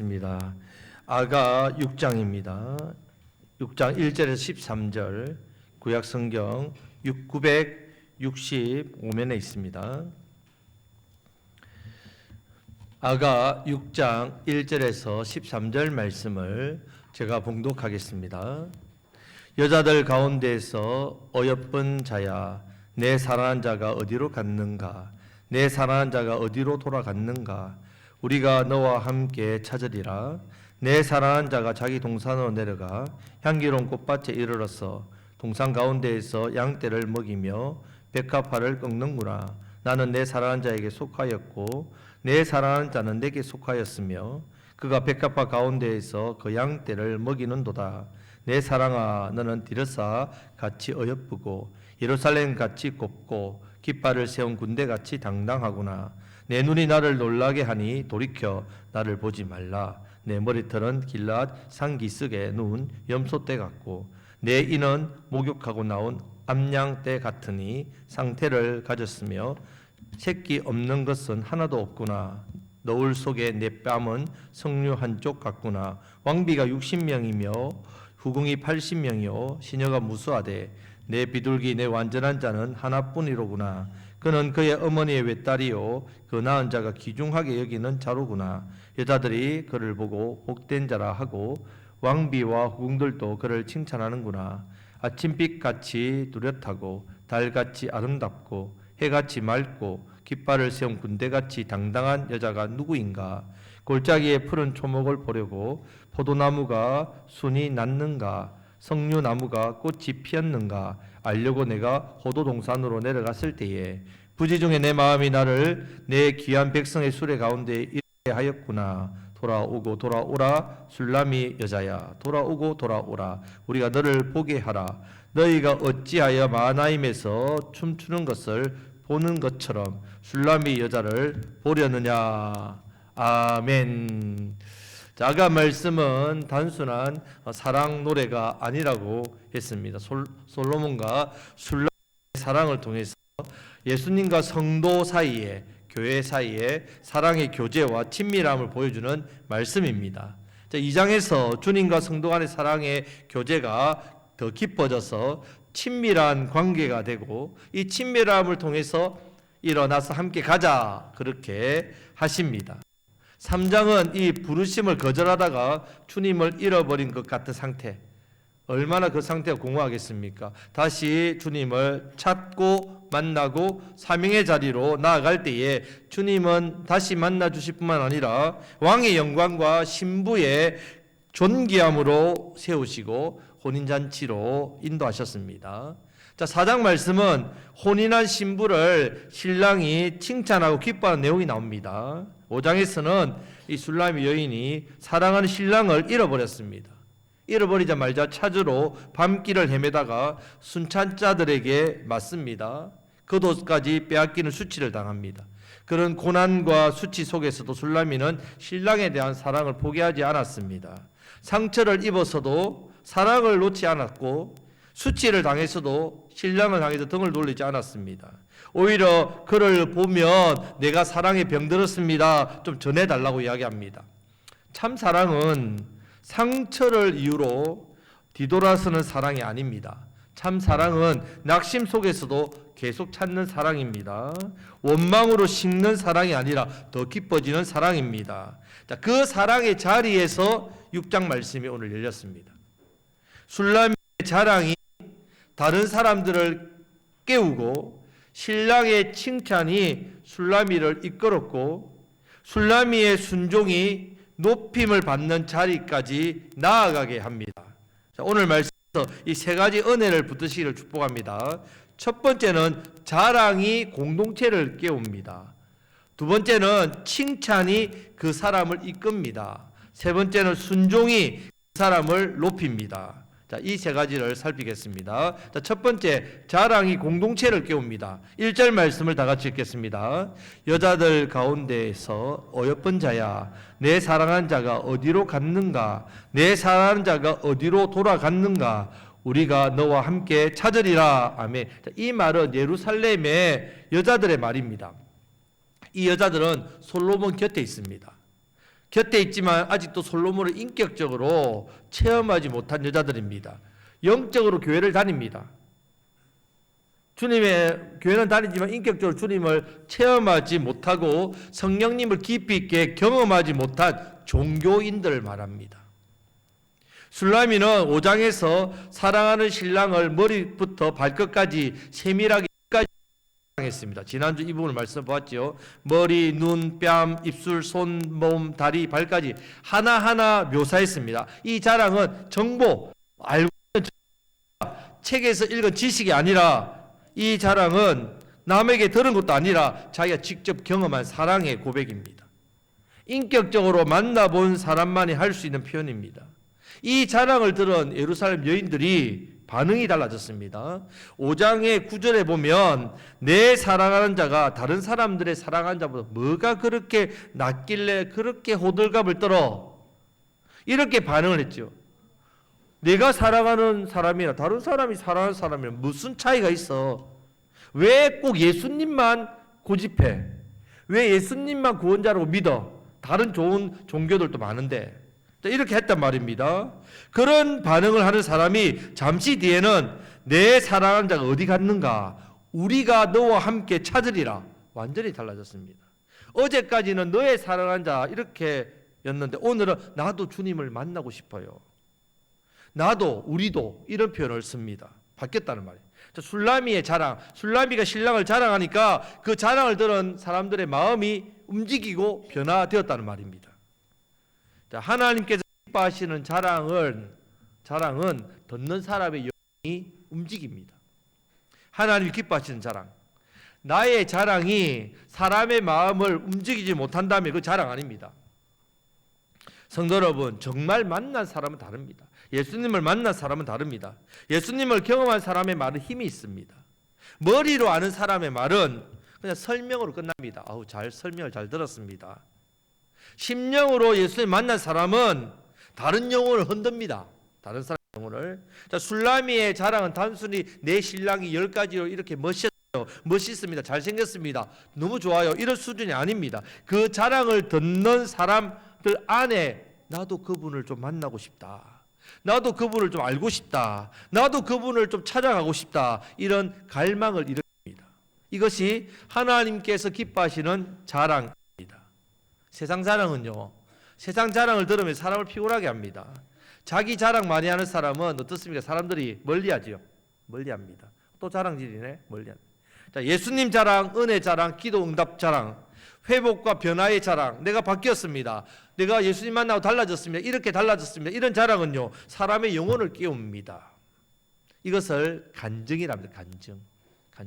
하겠습니다. 아가 6장입니다. 6장 1절에서 13절 구약성경 965면에 있습니다. 아가 6장 1절에서 13절 말씀을 제가 봉독하겠습니다. 여자들 가운데에서 어여쁜 자야, 내 사랑하는 자가 어디로 갔는가? 내 사랑하는 자가 어디로 돌아갔는가? 우리가 너와 함께 찾으리라. 내 사랑하는 자가 자기 동산으로 내려가 향기로운 꽃밭에 이르러서 동산 가운데에서 양떼를 먹이며 백합화를 꺾는구나. 나는 내 사랑하는 자에게 속하였고 내 사랑하는 자는 내게 속하였으며 그가 백합화 가운데에서 그 양떼를 먹이는도다. 내 사랑아, 너는 디르사 같이 어여쁘고 예루살렘 같이 곱고 깃발을 세운 군대같이 당당하구나. 내 눈이 나를 놀라게 하니 돌이켜 나를 보지 말라. 내 머리털은 길앗 상기슭에 누운 염소떼 같고 내 이는 목욕하고 나온 암양떼 같으니 상태를 가졌으며 새끼 없는 것은 하나도 없구나. 너울 속에 내 뺨은 석류 한쪽 같구나. 왕비가 60명이며 후궁이 80명이요 시녀가 무수하되 내 비둘기 내 완전한 자는 하나뿐이로구나. 그는 그의 어머니의 외딸이요 그 낳은 자가 귀중하게 여기는 자로구나. 여자들이 그를 보고 복된 자라 하고 왕비와 후궁들도 그를 칭찬하는구나. 아침빛같이 뚜렷하고 달같이 아름답고 해같이 맑고 깃발을 세운 군대같이 당당한 여자가 누구인가? 골짜기에 푸른 초목을 보려고 포도나무가 순이 났는가? 석류나무가 꽃이 피었는가? 알려고 내가 호도동산으로 내려갔을 때에 부지 중에 내 마음이 나를 내 귀한 백성의 수레 가운데 이르게 하였구나. 돌아오고 돌아오라 술람이 여자야, 돌아오고 돌아오라 우리가 너를 보게 하라. 너희가 어찌하여 마하나임에서 춤추는 것을 보는 것처럼 술람이 여자를 보려느냐. 아멘. 아가 말씀은 단순한 사랑 노래가 아니라고 했습니다. 솔로몬과 술람의 사랑을 통해서 예수님과 성도 사이에, 교회 사이에 사랑의 교제와 친밀함을 보여주는 말씀입니다. 2장에서 주님과 성도 간의 사랑의 교제가 더 깊어져서 친밀한 관계가 되고 이 친밀함을 통해서 일어나서 함께 가자 그렇게 하십니다. 3장은 이 부르심을 거절하다가 주님을 잃어버린 것 같은 상태, 얼마나 그 상태가 공허하겠습니까? 다시 주님을 찾고 만나고 사명의 자리로 나아갈 때에 주님은 다시 만나 주실 뿐만 아니라 왕의 영광과 신부의 존귀함으로 세우시고 혼인잔치로 인도하셨습니다. 자, 4장 말씀은 혼인한 신부를 신랑이 칭찬하고 기뻐하는 내용이 나옵니다. 5장에서는 이 술람이 여인이 사랑하는 신랑을 잃어버렸습니다. 잃어버리자마자 찾으러 밤길을 헤매다가 순찰자들에게 맞습니다. 겉옷까지 빼앗기는 수치를 당합니다. 그런 고난과 수치 속에서도 술람이는 신랑에 대한 사랑을 포기하지 않았습니다. 상처를 입어서도 사랑을 놓지 않았고 수치를 당해서도 신랑을 향해서 등을 돌리지 않았습니다. 오히려 그를 보면 내가 사랑에 병들었습니다 좀 전해달라고 이야기합니다. 참 사랑은 상처를 이유로 뒤돌아서는 사랑이 아닙니다. 참 사랑은 낙심 속에서도 계속 찾는 사랑입니다. 원망으로 식는 사랑이 아니라 더 깊어지는 사랑입니다. 자, 그 사랑의 자리에서 6장 말씀이 오늘 열렸습니다. 술람의 자랑이 다른 사람들을 깨우고 신랑의 칭찬이 술람이를 이끌었고 술람이의 순종이 높임을 받는 자리까지 나아가게 합니다. 자, 오늘 말씀에서 이 세 가지 은혜를 붙드시기를 축복합니다. 첫 번째는 자랑이 공동체를 깨웁니다. 두 번째는 칭찬이 그 사람을 이끕니다. 세 번째는 순종이 그 사람을 높입니다. 자, 이 세 가지를 살피겠습니다. 자, 첫 번째, 자랑이 공동체를 깨웁니다. 1절 말씀을 다 같이 읽겠습니다. 여자들 가운데에서 어여쁜 자야, 내 사랑한 자가 어디로 갔는가? 내 사랑하는 자가 어디로 돌아갔는가? 우리가 너와 함께 찾으리라. 아멘. 자, 이 말은 예루살렘의 여자들의 말입니다. 이 여자들은 솔로몬 곁에 있습니다. 곁에 있지만 아직도 솔로몬을 인격적으로 체험하지 못한 여자들입니다. 영적으로 교회를 다닙니다. 주님의 교회는 다니지만 인격적으로 주님을 체험하지 못하고 성령님을 깊이 있게 경험하지 못한 종교인들을 말합니다. 술라미는 5장에서 사랑하는 신랑을 머리부터 발끝까지 세밀하게 했습니다. 지난주 이 부분을 말씀 보았죠. 머리, 눈, 뺨, 입술, 손, 몸, 다리, 발까지 하나하나 묘사했습니다. 이 자랑은 정보, 알고 있는 책에서 읽은 지식이 아니라 이 자랑은 남에게 들은 것도 아니라 자기가 직접 경험한 사랑의 고백입니다. 인격적으로 만나본 사람만이 할 수 있는 표현입니다. 이 자랑을 들은 예루살렘 여인들이 반응이 달라졌습니다. 5장의 9절에 보면 내 사랑하는 자가 다른 사람들의 사랑하는 자보다 뭐가 그렇게 낫길래 그렇게 호들갑을 떨어? 이렇게 반응을 했죠. 내가 사랑하는 사람이나 다른 사람이 사랑하는 사람이랑 무슨 차이가 있어? 왜 꼭 예수님만 고집해? 왜 예수님만 구원자라고 믿어? 다른 좋은 종교들도 많은데. 이렇게 했단 말입니다. 그런 반응을 하는 사람이 잠시 뒤에는 내 사랑하는 자가 어디 갔는가? 우리가 너와 함께 찾으리라. 완전히 달라졌습니다. 어제까지는 너의 사랑하는 자 이렇게 였는데 오늘은 나도 주님을 만나고 싶어요. 나도 우리도 이런 표현을 씁니다. 바뀌었다는 말이에요. 술라미의 자랑, 술라미가 신랑을 자랑하니까 그 자랑을 들은 사람들의 마음이 움직이고 변화되었다는 말입니다. 하나님께서 기뻐하시는 자랑은 듣는 사람의 영이 움직입니다. 하나님이 기뻐하시는 자랑. 나의 자랑이 사람의 마음을 움직이지 못한다면 그 자랑 아닙니다. 성도 여러분, 정말 만난 사람은 다릅니다. 예수님을 만난 사람은 다릅니다. 예수님을 경험한 사람의 말은 힘이 있습니다. 머리로 아는 사람의 말은 그냥 설명으로 끝납니다. 설명을 잘 들었습니다. 심령으로 예수님 만난 사람은 다른 영혼을 흔듭니다. 다른 사람의 영혼을. 술라미의 자랑은 단순히 내 신랑이 10가지로 이렇게 멋있습니다. 잘생겼습니다. 너무 좋아요. 이런 수준이 아닙니다. 그 자랑을 듣는 사람들 안에 나도 그분을 좀 만나고 싶다. 나도 그분을 좀 알고 싶다. 나도 그분을 좀 찾아가고 싶다. 이런 갈망을 일으킵니다. 이것이 하나님께서 기뻐하시는 자랑입니다. 세상 자랑은요, 세상 자랑을 들으면 사람을 피곤하게 합니다. 자기 자랑 많이 하는 사람은 어떻습니까? 사람들이 멀리하지요. 멀리합니다. 또 자랑질이네. 멀리합니다. 자, 예수님 자랑, 은혜 자랑, 기도 응답 자랑, 회복과 변화의 자랑. 내가 바뀌었습니다. 내가 예수님 만나고 달라졌습니다. 이렇게 달라졌습니다. 이런 자랑은요, 사람의 영혼을 깨웁니다. 이것을 간증이라 합니다. 간증.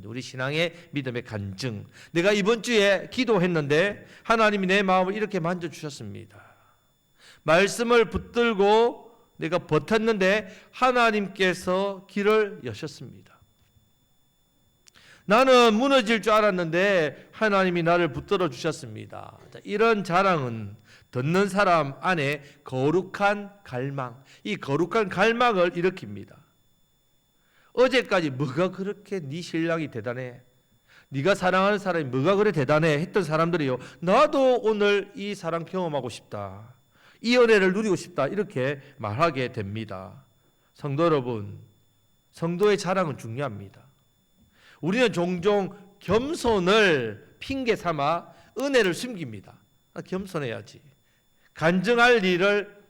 우리 신앙의 믿음의 간증. 내가 이번 주에 기도했는데 하나님이 내 마음을 이렇게 만져주셨습니다. 말씀을 붙들고 내가 버텼는데 하나님께서 길을 여셨습니다. 나는 무너질 줄 알았는데 하나님이 나를 붙들어 주셨습니다. 이런 자랑은 듣는 사람 안에 거룩한 갈망, 이 거룩한 갈망을 일으킵니다. 어제까지 뭐가 그렇게 네 신랑이 대단해? 네가 사랑하는 사람이 뭐가 그래 대단해? 했던 사람들이요, 나도 오늘 이 사랑 경험하고 싶다. 이 은혜를 누리고 싶다. 이렇게 말하게 됩니다. 성도 여러분, 성도의 자랑은 중요합니다. 우리는 종종 겸손을 핑계 삼아 은혜를 숨깁니다. 겸손해야지. 간증할 일을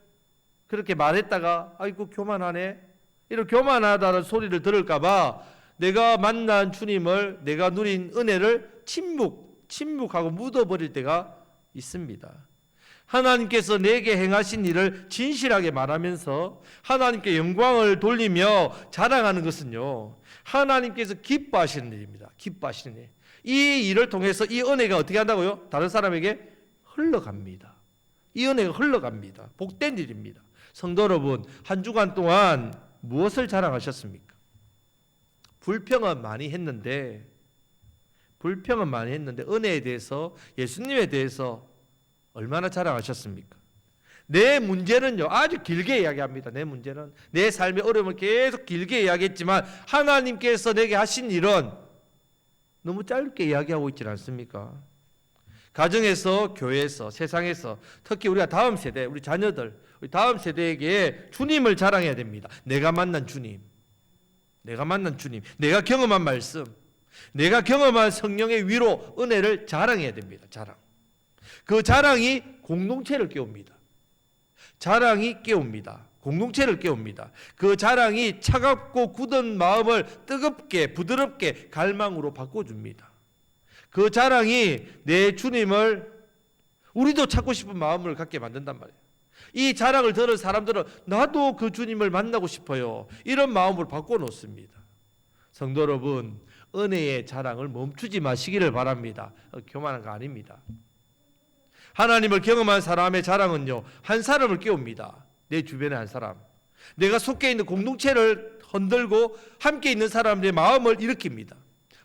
그렇게 말했다가 아이고 교만하네. 이런 교만하다는 소리를 들을까 봐 내가 만난 주님을, 내가 누린 은혜를 침묵하고 묻어버릴 때가 있습니다. 하나님께서 내게 행하신 일을 진실하게 말하면서 하나님께 영광을 돌리며 자랑하는 것은요, 하나님께서 기뻐하시는 일입니다. 기뻐하시는 일. 이 일을 통해서 이 은혜가 어떻게 한다고요? 다른 사람에게 흘러갑니다. 이 은혜가 흘러갑니다. 복된 일입니다. 성도 여러분, 한 주간 동안 무엇을 자랑하셨습니까? 불평은 많이 했는데 은혜에 대해서, 예수님에 대해서 얼마나 자랑하셨습니까? 내 문제는요, 아주 길게 이야기합니다. 내 문제는, 내 삶의 어려움을 계속 길게 이야기했지만 하나님께서 내게 하신 일은 너무 짧게 이야기하고 있지 않습니까? 가정에서, 교회에서, 세상에서, 특히 우리가 다음 세대, 우리 자녀들, 우리 다음 세대에게 주님을 자랑해야 됩니다. 내가 만난 주님, 내가 만난 주님, 내가 경험한 말씀, 내가 경험한 성령의 위로, 은혜를 자랑해야 됩니다. 자랑. 그 자랑이 공동체를 깨웁니다. 자랑이 깨웁니다. 공동체를 깨웁니다. 그 자랑이 차갑고 굳은 마음을 뜨겁게, 부드럽게 갈망으로 바꿔줍니다. 그 자랑이 내 주님을 우리도 찾고 싶은 마음을 갖게 만든단 말이에요. 이 자랑을 들은 사람들은 나도 그 주님을 만나고 싶어요. 이런 마음을 바꿔놓습니다. 성도 여러분, 은혜의 자랑을 멈추지 마시기를 바랍니다. 교만한 거 아닙니다. 하나님을 경험한 사람의 자랑은요, 한 사람을 깨웁니다. 내 주변의 한 사람, 내가 속해 있는 공동체를 흔들고 함께 있는 사람들의 마음을 일으킵니다.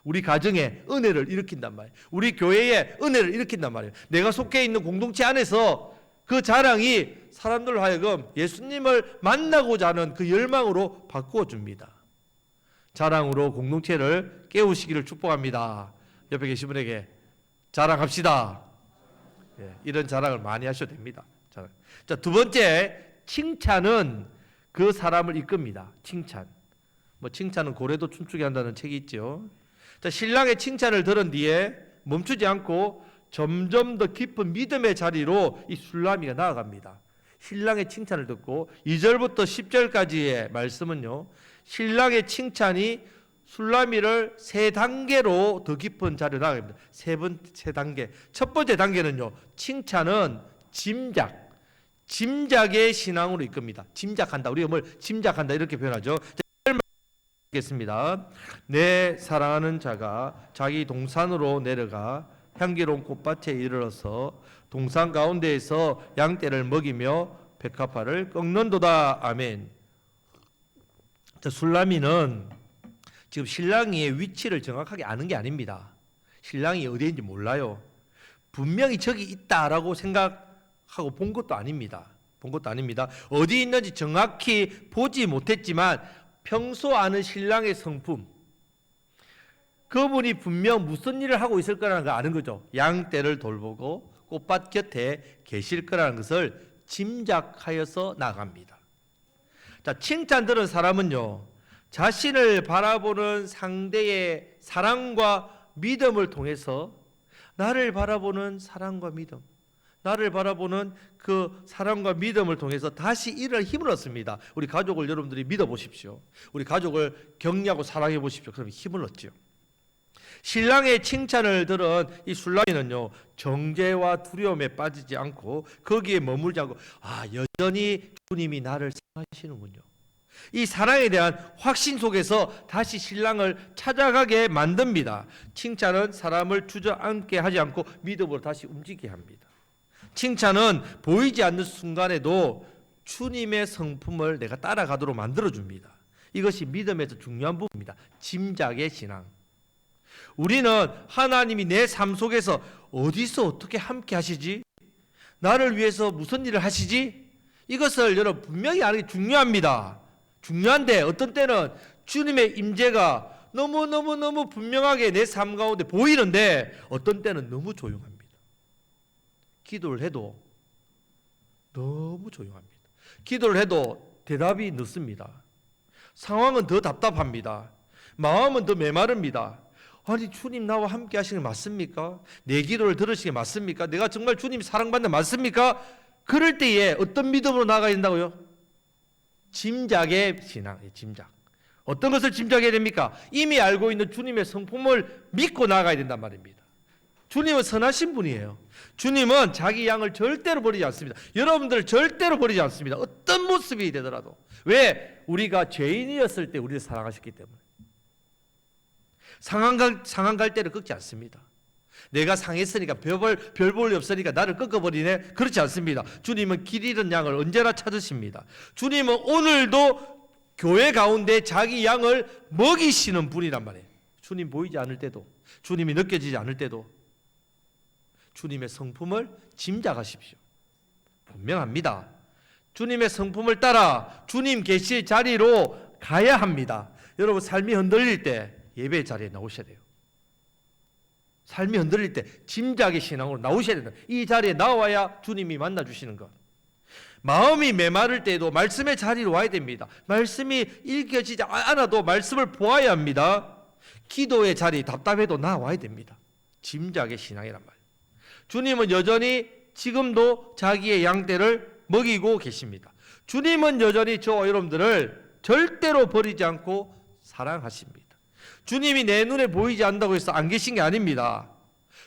우리 가정에 은혜를 일으킨단 말이에요. 우리 교회에 은혜를 일으킨단 말이에요. 내가 속해 있는 공동체 안에서 그 자랑이 사람들 하여금 예수님을 만나고자 하는 그 열망으로 바꾸어 줍니다. 자랑으로 공동체를 깨우시기를 축복합니다. 옆에 계신 분에게 자랑합시다. 이런 자랑을 많이 하셔도 됩니다. 자, 두 번째, 칭찬은 그 사람을 이끕니다. 칭찬. 칭찬은 고래도 춤추게 한다는 책이 있죠. 자, 신랑의 칭찬을 들은 뒤에 멈추지 않고 점점 더 깊은 믿음의 자리로 이 술라미가 나아갑니다. 신랑의 칭찬을 듣고 2절부터 10절까지의 말씀은요, 신랑의 칭찬이 술라미를 세 단계로 더 깊은 자리로 나아갑니다. 세 단계. 첫 번째 단계는요, 칭찬은 짐작의 신앙으로 이끕니다. 짐작한다. 우리가 뭘 짐작한다 이렇게 표현하죠. 겠습니다. 내 사랑하는 자가 자기 동산으로 내려가 향기로운 꽃밭에 이르러서 동산 가운데에서 양떼를 먹이며 백합화를 꺾는도다. 아멘. 자, 술라미는 지금 신랑의 위치를 정확하게 아는 게 아닙니다. 신랑이 어디에 있는지 몰라요. 분명히 저기 있다라고 생각하고 본 것도 아닙니다. 어디 있는지 정확히 보지 못했지만 평소 아는 신랑의 성품, 그분이 분명 무슨 일을 하고 있을 거라는 걸 아는 거죠. 양떼를 돌보고 꽃밭 곁에 계실 거라는 것을 짐작하여서 나갑니다. 자, 칭찬 들은 사람은요, 자신을 바라보는 상대의 사랑과 믿음을 통해서 나를 바라보는 사랑과 믿음, 나를 바라보는 그 사랑과 믿음을 통해서 다시 일어날 힘을 얻습니다. 우리 가족을 여러분들이 믿어보십시오. 우리 가족을 격려하고 사랑해 보십시오. 그러면 힘을 얻죠. 신랑의 칭찬을 들은 이 술라미는요, 정죄와 두려움에 빠지지 않고 거기에 머물지 않고 여전히 주님이 나를 사랑하시는군요. 이 사랑에 대한 확신 속에서 다시 신랑을 찾아가게 만듭니다. 칭찬은 사람을 주저앉게 하지 않고 믿음으로 다시 움직이게 합니다. 칭찬은 보이지 않는 순간에도 주님의 성품을 내가 따라가도록 만들어줍니다. 이것이 믿음에서 중요한 부분입니다. 짐작의 신앙. 우리는 하나님이 내 삶 속에서 어디서 어떻게 함께 하시지? 나를 위해서 무슨 일을 하시지? 이것을 여러분 분명히 아는 게 중요합니다. 중요한데 어떤 때는 주님의 임재가 너무 분명하게 내 삶 가운데 보이는데 어떤 때는 너무 조용합니다. 기도를 해도 너무 조용합니다. 기도를 해도 대답이 늦습니다. 상황은 더 답답합니다. 마음은 더 메마릅니다. 아니, 주님 나와 함께 하시는 게 맞습니까? 내 기도를 들으시는 게 맞습니까? 내가 정말 주님 사랑받는 게 맞습니까? 그럴 때에 어떤 믿음으로 나가야 된다고요? 짐작의 신앙, 짐작. 어떤 것을 짐작해야 됩니까? 이미 알고 있는 주님의 성품을 믿고 나가야 된단 말입니다. 주님은 선하신 분이에요. 주님은 자기 양을 절대로 버리지 않습니다. 여러분들을 절대로 버리지 않습니다. 어떤 모습이 되더라도. 왜? 우리가 죄인이었을 때 우리를 사랑하셨기 때문에. 상한 갈대를 꺾지 않습니다. 내가 상했으니까 별 볼 일 없으니까 나를 꺾어버리네. 그렇지 않습니다. 주님은 길 잃은 양을 언제나 찾으십니다. 주님은 오늘도 교회 가운데 자기 양을 먹이시는 분이란 말이에요. 주님 보이지 않을 때도, 주님이 느껴지지 않을 때도 주님의 성품을 짐작하십시오. 분명합니다. 주님의 성품을 따라 주님 계실 자리로 가야 합니다. 여러분 삶이 흔들릴 때 예배 자리에 나오셔야 돼요. 삶이 흔들릴 때 짐작의 신앙으로 나오셔야 된다. 이 자리에 나와야 주님이 만나 주시는 것. 마음이 메마를 때에도 말씀의 자리로 와야 됩니다. 말씀이 읽혀지지 않아도 말씀을 보아야 합니다. 기도의 자리 답답해도 나와야 됩니다. 짐작의 신앙이란 말이에요. 주님은 여전히 지금도 자기의 양떼를 먹이고 계십니다. 주님은 여전히 저와 여러분들을 절대로 버리지 않고 사랑하십니다. 주님이 내 눈에 보이지 않는다고 해서 안 계신 게 아닙니다.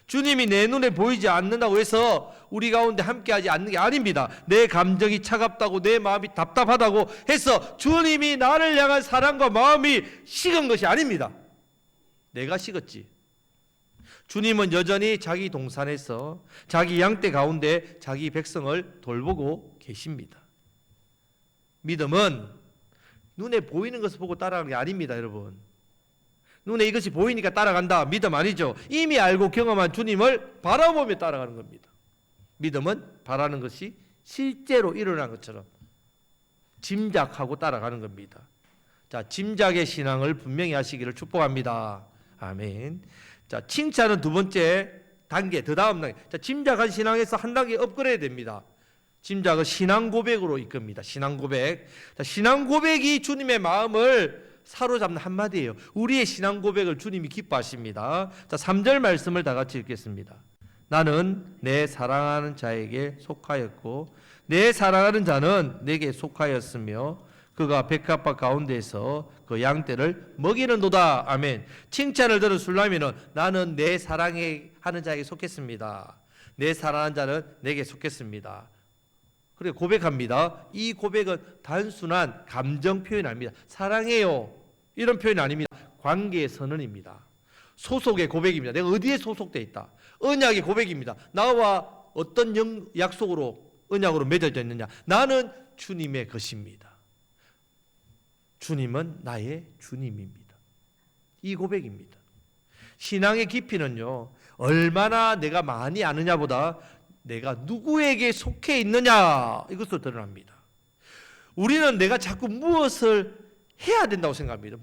주님이 내 눈에 보이지 않는다고 해서 우리 가운데 함께하지 않는 게 아닙니다. 내 감정이 차갑다고 내 마음이 답답하다고 해서 주님이 나를 향한 사랑과 마음이 식은 것이 아닙니다. 내가 식었지. 주님은 여전히 자기 동산에서 자기 양떼 가운데 자기 백성을 돌보고 계십니다. 믿음은 눈에 보이는 것을 보고 따라가는 게 아닙니다, 여러분. 눈에 이것이 보이니까 따라간다. 믿음 아니죠. 이미 알고 경험한 주님을 바라보며 따라가는 겁니다. 믿음은 바라는 것이 실제로 일어난 것처럼 짐작하고 따라가는 겁니다. 자, 짐작의 신앙을 분명히 하시기를 축복합니다. 아멘. 자, 칭찬은 두 번째 단계, 더 다음 단계. 자, 짐작한 신앙에서 한 단계 업그레이드 됩니다. 짐작은 신앙 고백으로 이끕니다. 신앙 고백. 자, 신앙 고백이 주님의 마음을 사로잡는 한마디예요. 우리의 신앙 고백을 주님이 기뻐하십니다. 자, 3절 말씀을 다 같이 읽겠습니다. 나는 내 사랑하는 자에게 속하였고 내 사랑하는 자는 내게 속하였으며 그가 백합밭 가운데에서 그 양떼를 먹이는도다. 아멘. 칭찬을 들은 술라미는 나는 내 사랑하는 자에게 속했습니다. 내 사랑하는 자는 내게 속했습니다. 그래 고백합니다. 이 고백은 단순한 감정 표현 아닙니다. 사랑해요 이런 표현 아닙니다. 관계의 선언입니다. 소속의 고백입니다. 내가 어디에 소속되어 있다. 언약의 고백입니다. 나와 어떤 약속으로 언약으로 맺어져 있느냐. 나는 주님의 것입니다. 주님은 나의 주님입니다. 이 고백입니다. 신앙의 깊이는요, 얼마나 내가 많이 아느냐보다 내가 누구에게 속해 있느냐 이것으로 드러납니다. 우리는 내가 자꾸 무엇을 해야 된다고 생각합니다.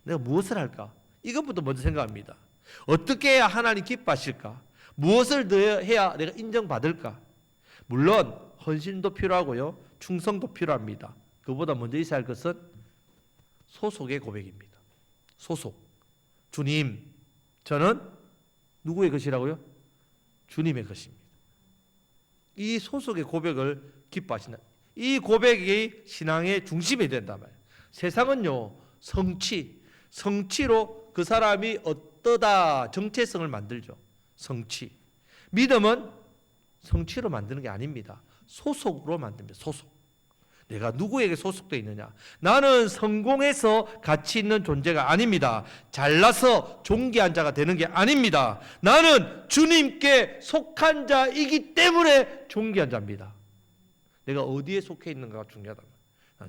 내가 무엇을 할까? 이것부터 먼저 생각합니다. 어떻게 해야 하나님 기뻐하실까? 무엇을 더 해야 내가 인정받을까? 물론 헌신도 필요하고요, 충성도 필요합니다. 그보다 먼저 있어야 할 것은 소속의 고백입니다. 소속. 주님, 저는 누구의 것이라고요? 주님의 것입니다. 이 소속의 고백을 기뻐하신다. 이 고백이 신앙의 중심이 된단 말이에요. 세상은요, 성취로 그 사람이 어떠다 정체성을 만들죠. 성취. 믿음은 성취로 만드는 게 아닙니다. 소속으로 만듭니다. 소속. 내가 누구에게 소속되어 있느냐. 나는 성공해서 가치 있는 존재가 아닙니다. 잘나서 존귀한 자가 되는 게 아닙니다. 나는 주님께 속한 자이기 때문에 존귀한 자입니다. 내가 어디에 속해 있는가가 중요하다.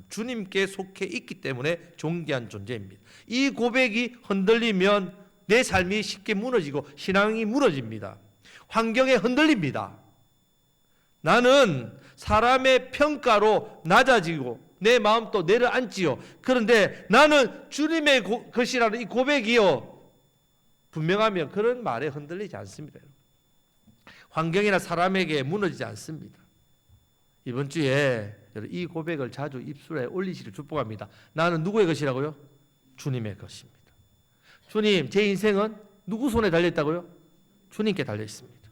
주님께 속해 있기 때문에 존귀한 존재입니다. 이 고백이 흔들리면 내 삶이 쉽게 무너지고 신앙이 무너집니다. 환경에 흔들립니다. 나는 사람의 평가로 낮아지고 내 마음도 내려앉지요. 그런데 나는 주님의 것이라는 이 고백이요, 분명하면 그런 말에 흔들리지 않습니다. 환경이나 사람에게 무너지지 않습니다. 이번 주에 이 고백을 자주 입술에 올리시길 축복합니다. 나는 누구의 것이라고요? 주님의 것입니다. 주님, 제 인생은 누구 손에 달려있다고요? 주님께 달려있습니다.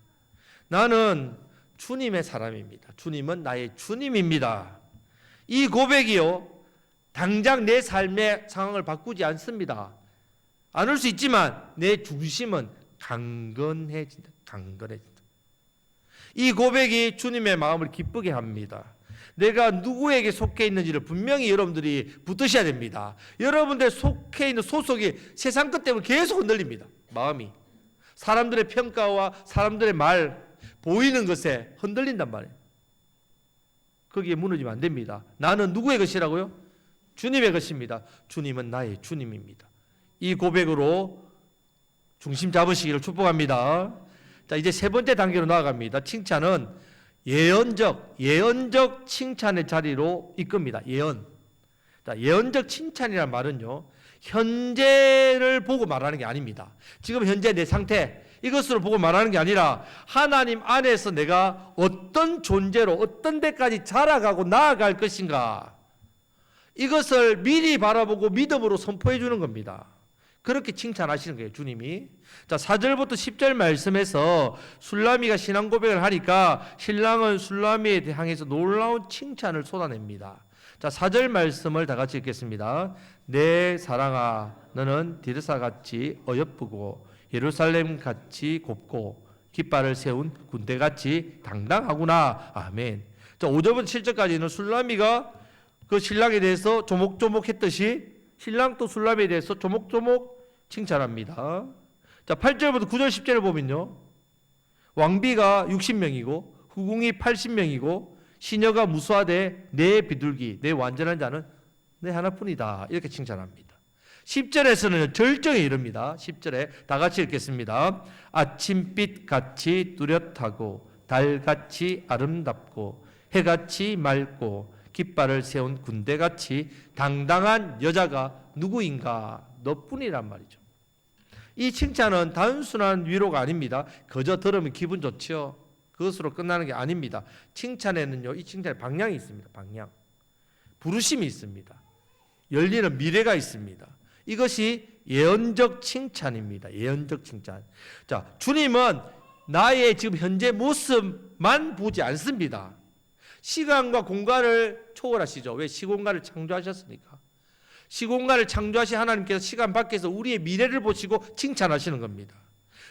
나는 주님의 사람입니다. 주님은 나의 주님입니다. 이 고백이요, 당장 내 삶의 상황을 바꾸지 않습니다. 않을 수 있지만 내 중심은 강건해진다. 이 고백이 주님의 마음을 기쁘게 합니다. 내가 누구에게 속해 있는지를 분명히 여러분들이 붙드셔야 됩니다. 여러분들 속해 있는 소속이 세상 것 때문에 계속 흔들립니다. 마음이 사람들의 평가와 사람들의 말, 보이는 것에 흔들린단 말이에요. 거기에 무너지면 안 됩니다. 나는 누구의 것이라고요? 주님의 것입니다. 주님은 나의 주님입니다. 이 고백으로 중심 잡으시기를 축복합니다. 자, 이제 세 번째 단계로 나아갑니다. 칭찬은 예언적 칭찬의 자리로 이끕니다. 예언. 자, 예언적 칭찬이라는 말은요, 현재를 보고 말하는 게 아닙니다. 지금 현재 내 상태, 이것으로 보고 말하는 게 아니라 하나님 안에서 내가 어떤 존재로 어떤 데까지 자라가고 나아갈 것인가, 이것을 미리 바라보고 믿음으로 선포해 주는 겁니다. 그렇게 칭찬하시는 거예요, 주님이. 자, 4절부터 10절 말씀에서 술라미가 신앙 고백을 하니까 신랑은 술라미에 향해서 놀라운 칭찬을 쏟아냅니다. 자, 4절 말씀을 다 같이 읽겠습니다. 내 사랑아, 너는 디르사같이 어여쁘고 예루살렘같이 곱고 깃발을 세운 군대같이 당당하구나. 아멘. 자, 5절부터 7절까지는 술라미가 그 신랑에 대해서 조목조목 했듯이 신랑도 술라미에 대해서 조목조목 칭찬합니다. 자, 8절부터 9절 10절을 보면요, 왕비가 60명이고 후궁이 80명이고 시녀가 무수하되 내 비둘기, 내 완전한 자는 내 하나뿐이다, 이렇게 칭찬합니다. 10절에서는 절정에 이릅니다. 10절에 다 같이 읽겠습니다. 아침빛같이 뚜렷하고 달같이 아름답고 해같이 맑고 깃발을 세운 군대같이 당당한 여자가 누구인가? 너뿐이란 말이죠. 이 칭찬은 단순한 위로가 아닙니다. 그저 들으면 기분 좋죠. 그것으로 끝나는 게 아닙니다. 칭찬에는요, 이 칭찬에 방향이 있습니다. 방향. 부르심이 있습니다. 열리는 미래가 있습니다. 이것이 예언적 칭찬입니다. 예언적 칭찬. 자, 주님은 나의 지금 현재 모습만 보지 않습니다. 시간과 공간을 초월하시죠. 왜? 시공간을 창조하셨으니까. 시공간을 창조하신 하나님께서 시간 밖에서 우리의 미래를 보시고 칭찬하시는 겁니다.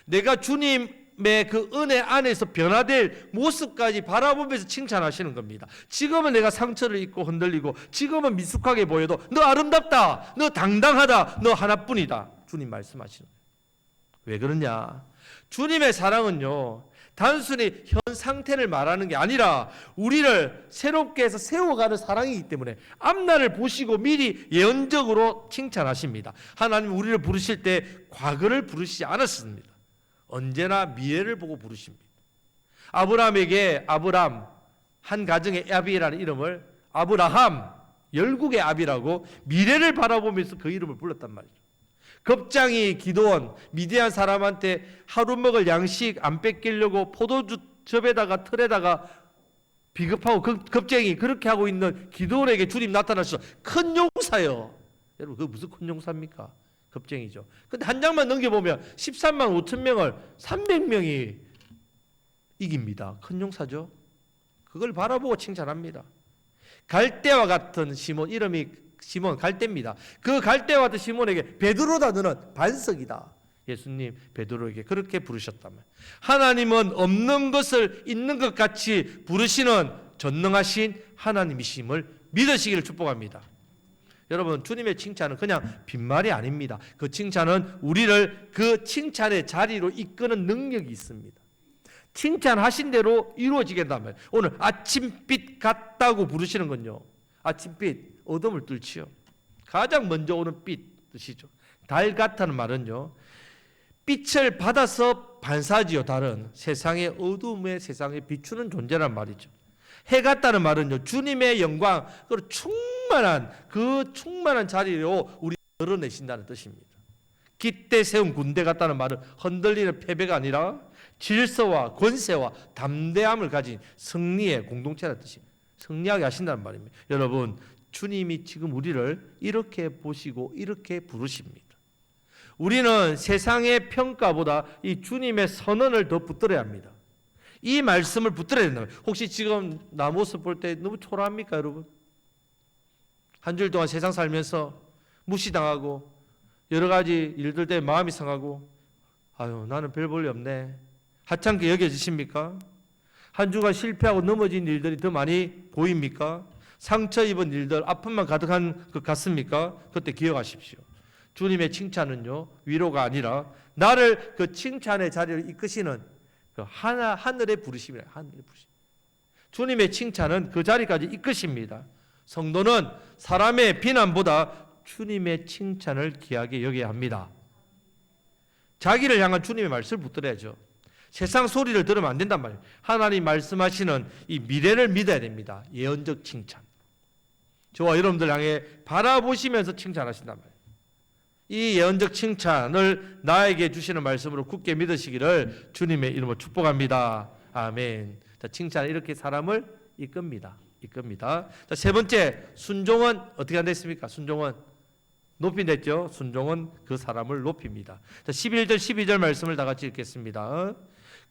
내가 주님의 그 은혜 안에서 변화될 모습까지 바라보면서 칭찬하시는 겁니다. 지금은 내가 상처를 입고 흔들리고 지금은 미숙하게 보여도 너 아름답다, 너 당당하다, 너 하나뿐이다, 주님 말씀하시는 거예요. 왜 그러냐? 주님의 사랑은요, 단순히 현 상태를 말하는 게 아니라 우리를 새롭게 해서 세워가는 사랑이기 때문에 앞날을 보시고 미리 예언적으로 칭찬하십니다. 하나님 우리를 부르실 때 과거를 부르시지 않았습니다. 언제나 미래를 보고 부르십니다. 아브라함에게 아브람, 한 가정의 아비라는 이름을 아브라함, 열국의 아비라고 미래를 바라보면서 그 이름을 불렀단 말이죠. 겁장이 기도원, 미디안 사람한테 하루 먹을 양식 안 뺏기려고 포도주 접에다가 틀에다가 비겁하고 겁쟁이 그렇게 하고 있는 기도원에게 주님 나타나셔서 큰 용사요. 여러분, 그게 무슨 큰 용사입니까? 겁쟁이죠. 근데 한 장만 넘겨보면 13만 5천 명을 300명이 이깁니다. 큰 용사죠. 그걸 바라보고 칭찬합니다. 갈대와 같은 시몬, 이름이 시몬 갈대입니다. 그 갈대와 같은 시몬에게 베드로다, 너는 반석이다. 예수님 베드로에게 그렇게 부르셨다면, 하나님은 없는 것을 있는 것 같이 부르시는 전능하신 하나님이심을 믿으시기를 축복합니다. 여러분, 주님의 칭찬은 그냥 빈말이 아닙니다. 그 칭찬은 우리를 그 칭찬의 자리로 이끄는 능력이 있습니다. 칭찬하신 대로 이루어지게 된다면, 오늘 아침빛 같다고 부르시는 건요, 아침빛, 어둠을 뚫지요. 가장 먼저 오는 빛 뜻이죠. 달 같다는 말은요, 빛을 받아서 반사지요. 달은 세상의 어둠에 세상에 비추는 존재란 말이죠. 해 같다는 말은요, 주님의 영광, 그 충만한 자리로 우리 드러내신다는 뜻입니다. 깃대 세운 군대 같다는 말은 흔들리는 패배가 아니라 질서와 권세와 담대함을 가진 승리의 공동체라는 뜻입니다. 승리하게 하신다는 말입니다. 여러분, 주님이 지금 우리를 이렇게 보시고 이렇게 부르십니다. 우리는 세상의 평가보다 이 주님의 선언을 더 붙들어야 합니다. 이 말씀을 붙들어야 된다. 혹시 지금 나 모습 볼 때 너무 초라합니까, 여러분? 한 주일 동안 세상 살면서 무시당하고 여러 가지 일들 때문에 마음이 상하고, 아유, 나는 별 볼 일 없네, 하찮게 여겨지십니까? 한 주간 실패하고 넘어진 일들이 더 많이 보입니까? 상처 입은 일들, 아픔만 가득한 것 같습니까? 그때 기억하십시오. 주님의 칭찬은요, 위로가 아니라 나를 그 칭찬의 자리로 이끄시는 그 하늘의 부르심이라. 하늘의 부르심. 주님의 칭찬은 그 자리까지 이끄십니다. 성도는 사람의 비난보다 주님의 칭찬을 귀하게 여겨야 합니다. 자기를 향한 주님의 말씀을 붙들어야죠. 세상 소리를 들으면 안 된단 말이에요. 하나님 말씀하시는 이 미래를 믿어야 됩니다. 예언적 칭찬. 저와 여러분들 향해 바라보시면서 칭찬하신단 말이에요. 이 예언적 칭찬을 나에게 주시는 말씀으로 굳게 믿으시기를 주님의 이름으로 축복합니다. 아멘. 자, 칭찬은 이렇게 사람을 이끕니다. 자, 세 번째, 순종은 어떻게 안 됐습니까? 순종은 높인댔죠. 순종은 그 사람을 높입니다. 자, 11절 12절 말씀을 다 같이 읽겠습니다.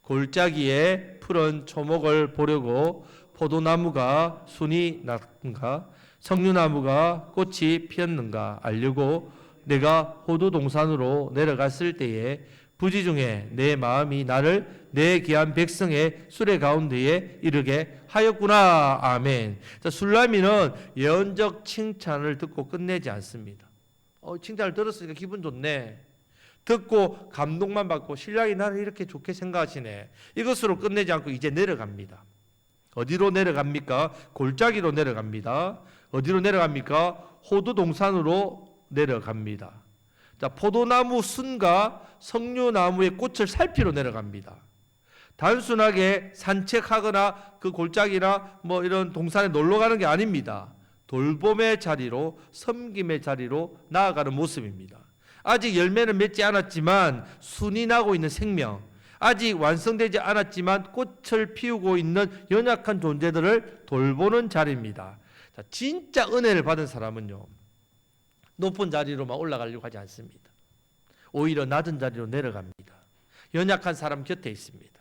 골짜기에 푸른 초목을 보려고 포도나무가 순이 났는가 석류나무가 꽃이 피었는가 알려고 내가 호두 동산으로 내려갔을 때에 부지 중에 내 마음이 나를 내 귀한 백성의 수레 가운데에 이르게 하였구나. 아멘. 자, 술라미는 예언적 칭찬을 듣고 끝내지 않습니다. 칭찬을 들었으니까 기분 좋네. 듣고 감동만 받고 신랑이 나를 이렇게 좋게 생각하시네. 이것으로 끝내지 않고 이제 내려갑니다. 어디로 내려갑니까? 골짜기로 내려갑니다. 어디로 내려갑니까? 호두 동산으로 내려갑니다. 자, 포도나무 순과 석류나무의 꽃을 살피러 내려갑니다. 단순하게 산책하거나 그 골짜기나 뭐 이런 동산에 놀러 가는 게 아닙니다. 돌봄의 자리로, 섬김의 자리로 나아가는 모습입니다. 아직 열매는 맺지 않았지만 순이 나고 있는 생명, 아직 완성되지 않았지만 꽃을 피우고 있는 연약한 존재들을 돌보는 자리입니다. 자, 진짜 은혜를 받은 사람은요, 높은 자리로만 올라가려고 하지 않습니다. 오히려 낮은 자리로 내려갑니다. 연약한 사람 곁에 있습니다.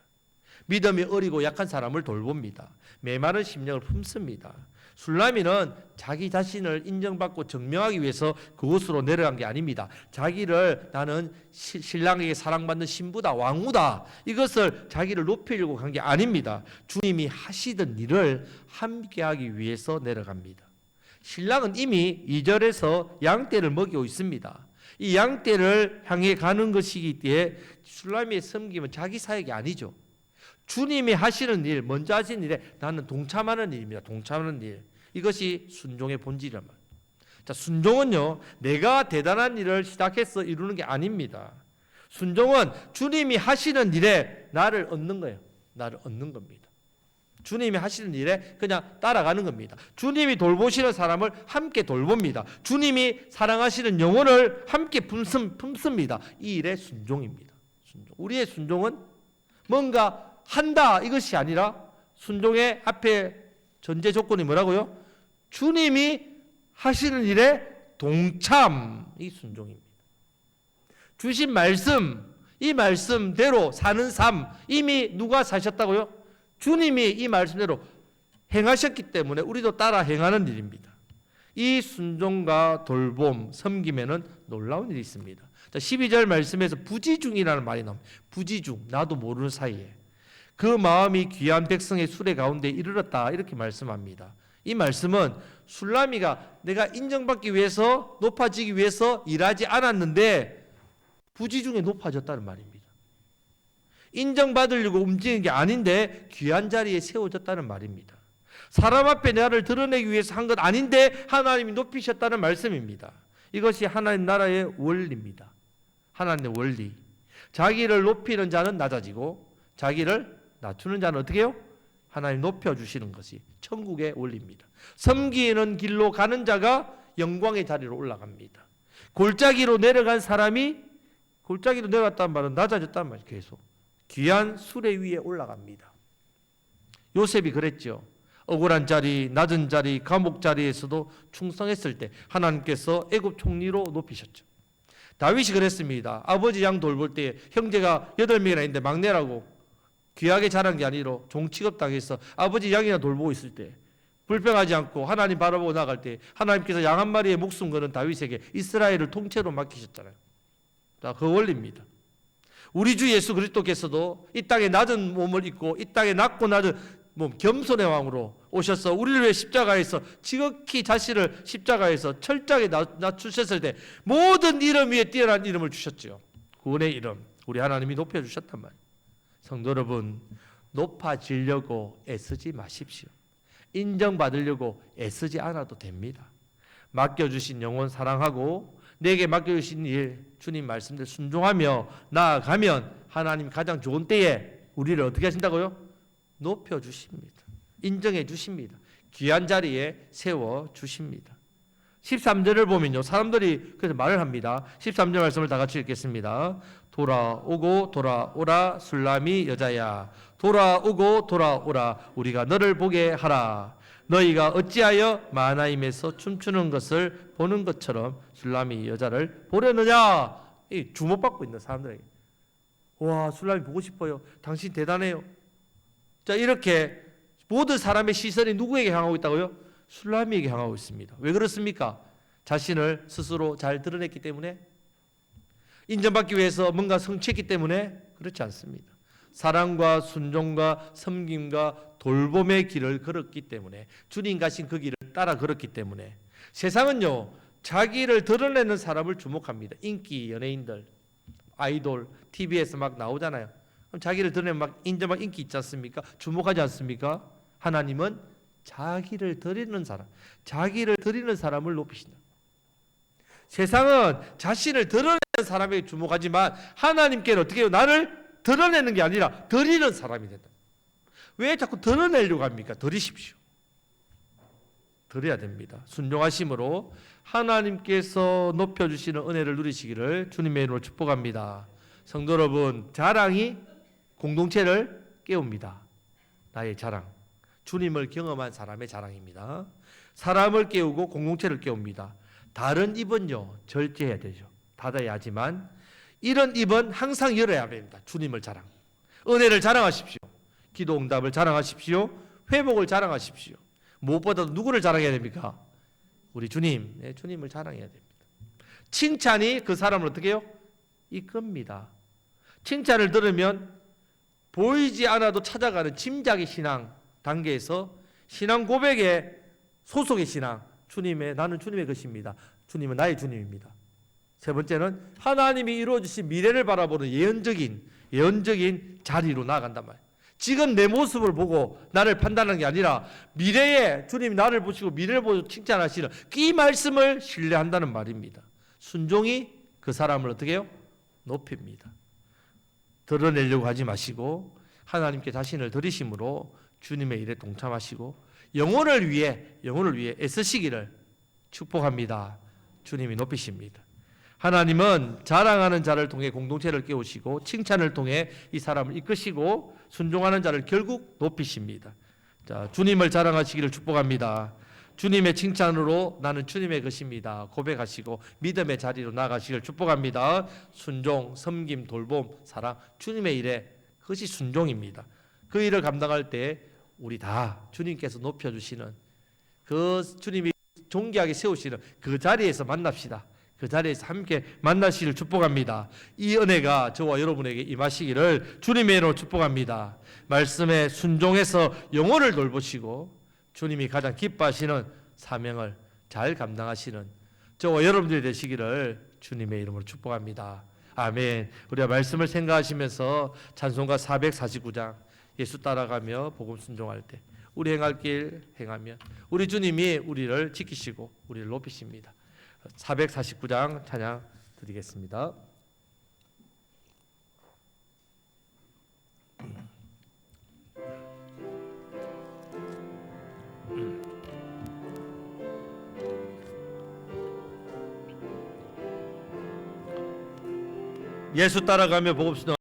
믿음이 어리고 약한 사람을 돌봅니다. 메마른 심령을 품습니다. 술라미는 자기 자신을 인정받고 증명하기 위해서 그곳으로 내려간 게 아닙니다. 자기를 나는 신랑에게 사랑받는 신부다, 왕후다, 이것을 자기를 높이려고 간 게 아닙니다. 주님이 하시던 일을 함께하기 위해서 내려갑니다. 신랑은 이미 2절에서 양떼를 먹이고 있습니다. 이 양떼를 향해 가는 것이기 때문에 술라미의 섬김은 자기 사역이 아니죠. 주님이 하시는 일, 먼저 하시는 일에 나는 동참하는 일입니다. 동참하는 일. 이것이 순종의 본질이란 말이에요. 자, 순종은요, 내가 대단한 일을 시작해서 이루는 게 아닙니다. 순종은 주님이 하시는 일에 나를 얻는 거예요. 나를 얻는 겁니다. 주님이 하시는 일에 그냥 따라가는 겁니다. 주님이 돌보시는 사람을 함께 돌봅니다. 주님이 사랑하시는 영혼을 함께 품습니다. 이 일의 순종입니다. 순종. 우리의 순종은 뭔가 한다, 이것이 아니라 순종의 앞에 전제 조건이 뭐라고요? 주님이 하시는 일에 동참이 순종입니다. 주신 말씀, 이 말씀대로 사는 삶, 이미 누가 사셨다고요? 주님이 이 말씀대로 행하셨기 때문에 우리도 따라 행하는 일입니다. 이 순종과 돌봄, 섬김에는 놀라운 일이 있습니다. 자, 12절 말씀에서 부지중이라는 말이 나옵니다. 부지중, 나도 모르는 사이에 그 마음이 귀한 백성의 수레 가운데 이르렀다, 이렇게 말씀합니다. 이 말씀은 술라미가 내가 인정받기 위해서, 높아지기 위해서 일하지 않았는데 부지중에 높아졌다는 말입니다. 인정받으려고 움직이는 게 아닌데 귀한 자리에 세워졌다는 말입니다. 사람 앞에 나를 드러내기 위해서 한 것 아닌데 하나님이 높이셨다는 말씀입니다. 이것이 하나님 나라의 원리입니다. 하나님의 원리. 자기를 높이는 자는 낮아지고 자기를 낮추는 자는 어떻게 해요? 하나님 높여주시는 것이 천국의 원리입니다. 섬기는 길로 가는 자가 영광의 자리로 올라갑니다. 골짜기로 내려간 사람이, 골짜기로 내려갔다는 말은 낮아졌다는 말이에요. 계속 귀한 수레 위에 올라갑니다. 요셉이 그랬죠. 억울한 자리, 낮은 자리, 감옥 자리에서도 충성했을 때 하나님께서 애굽 총리로 높이셨죠. 다윗이 그랬습니다. 아버지 양 돌볼 때 형제가 8명이나 있는데 막내라고 귀하게 자란 게 아니라 종 취급당해서 아버지 양이나 돌보고 있을 때 불평하지 않고 하나님 바라보고 나갈 때 하나님께서 양 한 마리의 목숨 거는 다윗에게 이스라엘을 통째로 맡기셨잖아요. 자, 그 원리입니다. 우리 주 예수 그리스도께서도 이 땅에 낮은 몸을 입고 이 땅에 낮고 낮은 몸, 겸손의 왕으로 오셔서 우리를 위해 십자가에서 지극히 자신을 십자가에서 철저하게 낮추셨을 때 모든 이름 위에 뛰어난 이름을 주셨죠. 구원의 이름, 우리 하나님이 높여주셨단 말이에요. 성도 여러분, 높아지려고 애쓰지 마십시오. 인정받으려고 애쓰지 않아도 됩니다. 맡겨주신 영혼 사랑하고 내게 맡겨주신 일, 주님 말씀대로 순종하며 나아가면 하나님 가장 좋은 때에 우리를 어떻게 하신다고요? 높여주십니다. 인정해 주십니다. 귀한 자리에 세워주십니다. 13절을 보면요, 사람들이 그래서 말을 합니다. 13절 말씀을 다 같이 읽겠습니다. 돌아오고 돌아오라 술람이 여자야, 돌아오고 돌아오라 우리가 너를 보게 하라. 너희가 어찌하여 마하나임에서 춤추는 것을 보는 것처럼 술람이 여자를 보려느냐. 이 주목받고 있는 사람들에게, 와, 술람이 보고 싶어요, 당신 대단해요. 자, 이렇게 모든 사람의 시선이 누구에게 향하고 있다고요? 술람이에게 향하고 있습니다. 왜 그렇습니까? 자신을 스스로 잘 드러냈기 때문에? 인정받기 위해서 뭔가 성취했기 때문에? 그렇지 않습니다. 사랑과 순종과 섬김과 돌봄의 길을 걸었기 때문에, 주님 가신 그 길을 따라 걸었기 때문에. 세상은요, 자기를 드러내는 사람을 주목합니다. 인기 연예인들, 아이돌, TV에서 막 나오잖아요. 그럼 자기를 드러내면 막 인정받고 인기 있지 않습니까? 주목하지 않습니까? 하나님은 자기를 드리는 사람, 자기를 드리는 사람을 높이신다. 세상은 자신을 드러내는 사람에게 주목하지만 하나님께는 어떻게 해요? 나를 드러내는 게 아니라 드리는 사람이 된다. 왜 자꾸 드러내려고 합니까? 드리십시오. 드려야 됩니다. 순종하심으로 하나님께서 높여주시는 은혜를 누리시기를 주님의 이름으로 축복합니다. 성도 여러분, 자랑이 공동체를 깨웁니다. 나의 자랑, 주님을 경험한 사람의 자랑입니다. 사람을 깨우고 공동체를 깨웁니다. 다른 입은요, 절제해야 되죠. 닫아야 하지만 이런 입은 항상 열어야 됩니다. 주님을 자랑, 은혜를 자랑하십시오. 기도 응답을 자랑하십시오. 회복을 자랑하십시오. 무엇보다도 누구를 자랑해야 됩니까? 우리 주님, 네, 주님을 자랑해야 됩니다. 칭찬이 그 사람을 어떻게 해요? 이끕니다. 칭찬을 들으면 보이지 않아도 찾아가는 짐작의 신앙 단계에서 신앙 고백의 소속의 신앙, 주님의, 나는 주님의 것입니다. 주님은 나의 주님입니다. 세 번째는 하나님이 이루어주신 미래를 바라보는 예언적인 자리로 나아간단 말이에요. 지금 내 모습을 보고 나를 판단하는 게 아니라 미래에 주님이 나를 보시고 미래를 보고 칭찬하시는 이 말씀을 신뢰한다는 말입니다. 순종이 그 사람을 어떻게 해요? 높입니다. 드러내려고 하지 마시고 하나님께 자신을 드리심으로 주님의 일에 동참하시고 영혼을 위해 애쓰시기를 축복합니다. 주님이 높이십니다. 하나님은 자랑하는 자를 통해 공동체를 깨우시고 칭찬을 통해 이 사람을 이끄시고 순종하는 자를 결국 높이십니다. 자, 주님을 자랑하시기를 축복합니다. 주님의 칭찬으로 나는 주님의 것입니다 고백하시고 믿음의 자리로 나가시기를 축복합니다. 순종, 섬김, 돌봄, 사랑, 주님의 일에 그것이 순종입니다. 그 일을 감당할 때 우리 다 주님께서 높여주시는 그 주님이 존귀하게 세우시는 그 자리에서 만납시다. 그 자리에서 함께 만나시기를 축복합니다. 이 은혜가 저와 여러분에게 임하시기를 주님의 이름으로 축복합니다. 말씀에 순종해서 영혼을 돌보시고 주님이 가장 기뻐하시는 사명을 잘 감당하시는 저와 여러분들이 되시기를 주님의 이름으로 축복합니다. 아멘. 우리가 말씀을 생각하시면서 찬송가 449장 예수 따라가며 복음 순종할 때 우리 행할 길 행하며 우리 주님이 우리를 지키시고 우리를 높이십니다. 449장 찬양 드리겠습니다. 예수 따라가며 복음 순종